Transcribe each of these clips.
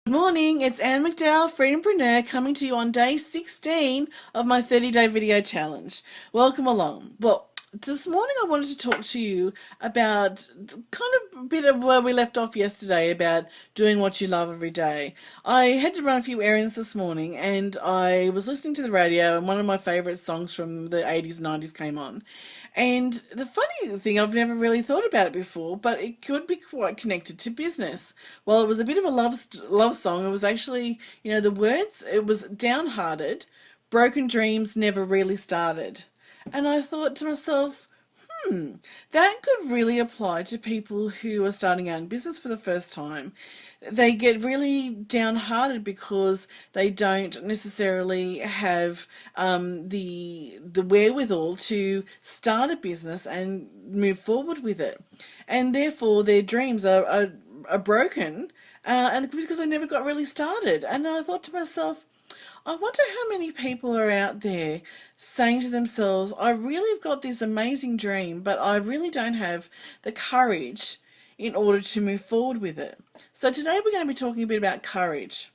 Good morning, it's Anne McDowell, Freedompreneur, coming to you on day 16 of my 30-day video challenge. Welcome along. Well, this morning I wanted to talk to you about kind of a bit of where we left off yesterday about doing what you love every day. I had to run a few errands this morning and I was listening to the radio and one of my favourite songs from the 80s and 90s came on. And the funny thing, I've never really thought about it before, but it could be quite connected to business. Well, it was a bit of a love song. It was actually, the words, it was downhearted, broken dreams never really started. And I thought to myself, that could really apply to people who are starting out in business for the first time. They get really downhearted because they don't necessarily have the wherewithal to start a business and move forward with it, and therefore their dreams are broken, and because they never got really started. And I thought to myself, I wonder how many people are out there saying to themselves, I really have got this amazing dream, but I really don't have the courage in order to move forward with it. So today we're going to be talking a bit about courage.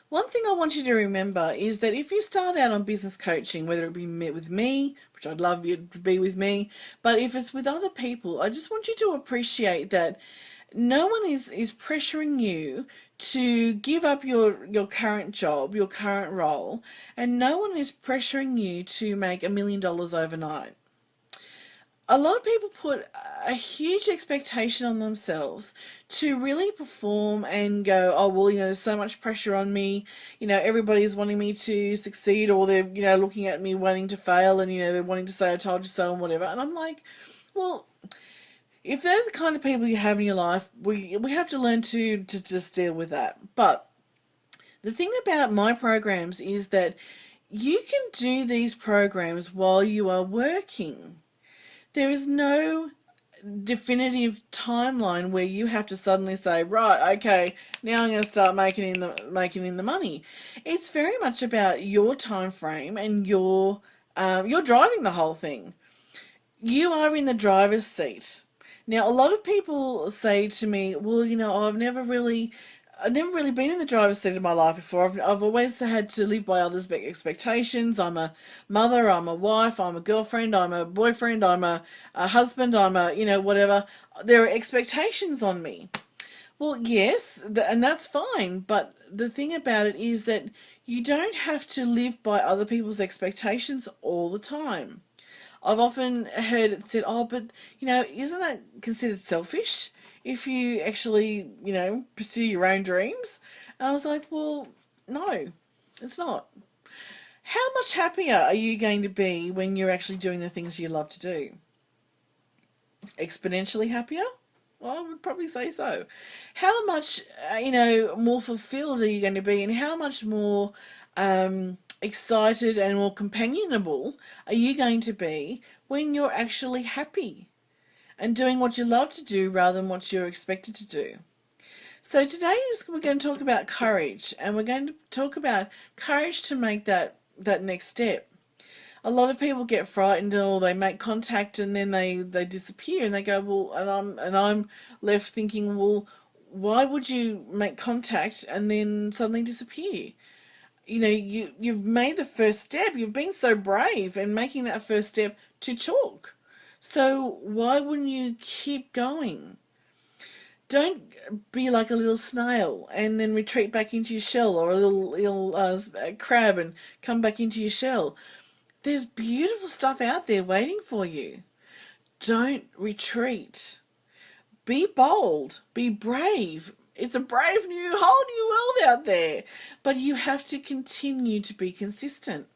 One thing I want you to remember is that if you start out on business coaching, whether it be with me, which I'd love you to be with me, but if it's with other people, I just want you to appreciate that no one is pressuring you to give up your current job, your current role, and no one is pressuring you to make $1 million overnight. A lot of people put a huge expectation on themselves to really perform and go, oh, well, there's so much pressure on me. Everybody's wanting me to succeed, or they're, looking at me wanting to fail, and, they're wanting to say, I told you so, and whatever. And I'm like, well, if they're the kind of people you have in your life, we have to learn to just deal with that. But the thing about my programs is that you can do these programs while you are working. There is no definitive timeline where you have to suddenly say, right, okay, now I'm going to start making in the money. It's very much about your time frame, and you're driving the whole thing. You are in the driver's seat. Now, a lot of people say to me, well, I've never really been in the driver's seat of my life before. I've always had to live by others' expectations. I'm a mother, I'm a wife, I'm a girlfriend, I'm a boyfriend, I'm a husband, I'm a, whatever. There are expectations on me. Well, yes, and that's fine, but the thing about it is that you don't have to live by other people's expectations all the time. I've often heard it said, oh, but, isn't that considered selfish if you actually, pursue your own dreams? And I was like, well, no, it's not. How much happier are you going to be when you're actually doing the things you love to do? Exponentially happier? Well, I would probably say so. How much, more fulfilled are you going to be, and how much more excited and more companionable are you going to be when you're actually happy and doing what you love to do rather than what you're expected to do? So today we're going to talk about courage, and we're going to talk about courage to make that next step. A lot of people get frightened, or they make contact and then they disappear, and they go, well, and I'm left thinking, well, why would you make contact and then suddenly disappear? You've made the first step. You've been so brave in making that first step to talk. So why wouldn't you keep going? Don't be like a little snail and then retreat back into your shell, or a little crab and come back into your shell. There's beautiful stuff out there waiting for you. Don't retreat. Be bold. Be brave. It's a brave whole new world out there. But you have to continue to be consistent.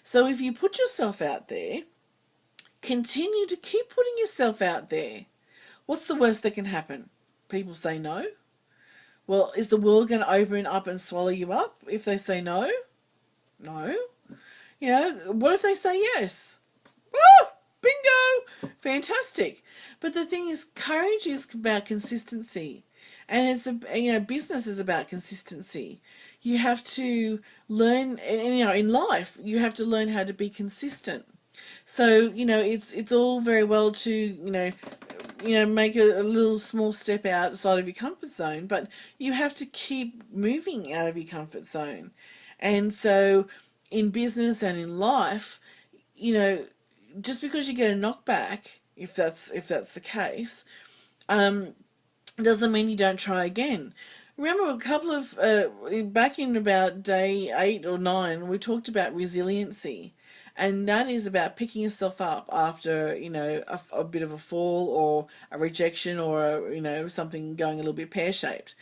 So if you put yourself out there, continue to keep putting yourself out there. What's the worst that can happen? People say no. Well, is the world going to open up and swallow you up if they say no? No. What if they say yes? Oh, bingo! Fantastic. But the thing is, courage is about consistency. And it's, business is about consistency. You have to learn, and in life, you have to learn how to be consistent. So, it's all very well to, make a little small step outside of your comfort zone, but you have to keep moving out of your comfort zone. And so in business and in life, just because you get a knockback, if that's the case, doesn't mean you don't try again. Remember a couple of back in about day 8 or 9, we talked about resiliency, and that is about picking yourself up after a bit of a fall or a rejection or something going a little bit pear-shaped.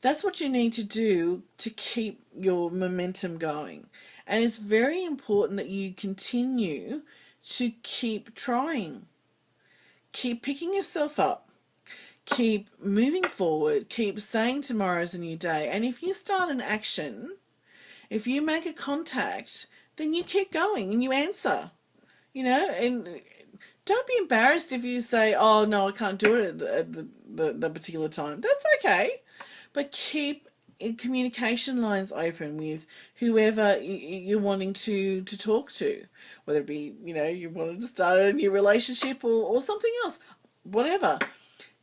That's what you need to do to keep your momentum going, and it's very important that you continue to keep trying, keep picking yourself up, keep moving forward, keep saying tomorrow's a new day. And if you start an action, if you make a contact, then you keep going and you answer, and don't be embarrassed if you say, oh no, I can't do it at the particular time. That's okay. But keep communication lines open with whoever you're wanting to talk to, whether it be, you wanted to start a new relationship or something else, whatever.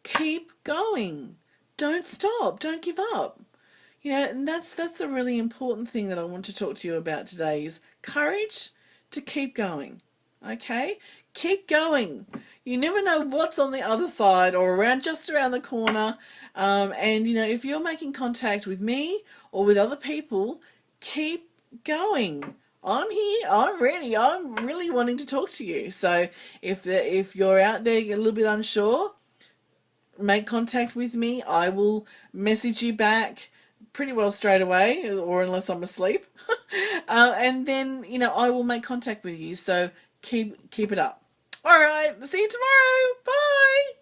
Keep going. Don't stop. Don't give up. And that's a really important thing that I want to talk to you about today is courage to keep going. Okay? Keep going. You never know what's on the other side or just around the corner. And if you're making contact with me or with other people, keep going. I'm here. I'm ready. I'm really wanting to talk to you. So if you're out there a little bit unsure, make contact with me. I will message you back pretty well straight away, or unless I'm asleep. And then, I will make contact with you. So keep it up. All right. See you tomorrow. Bye.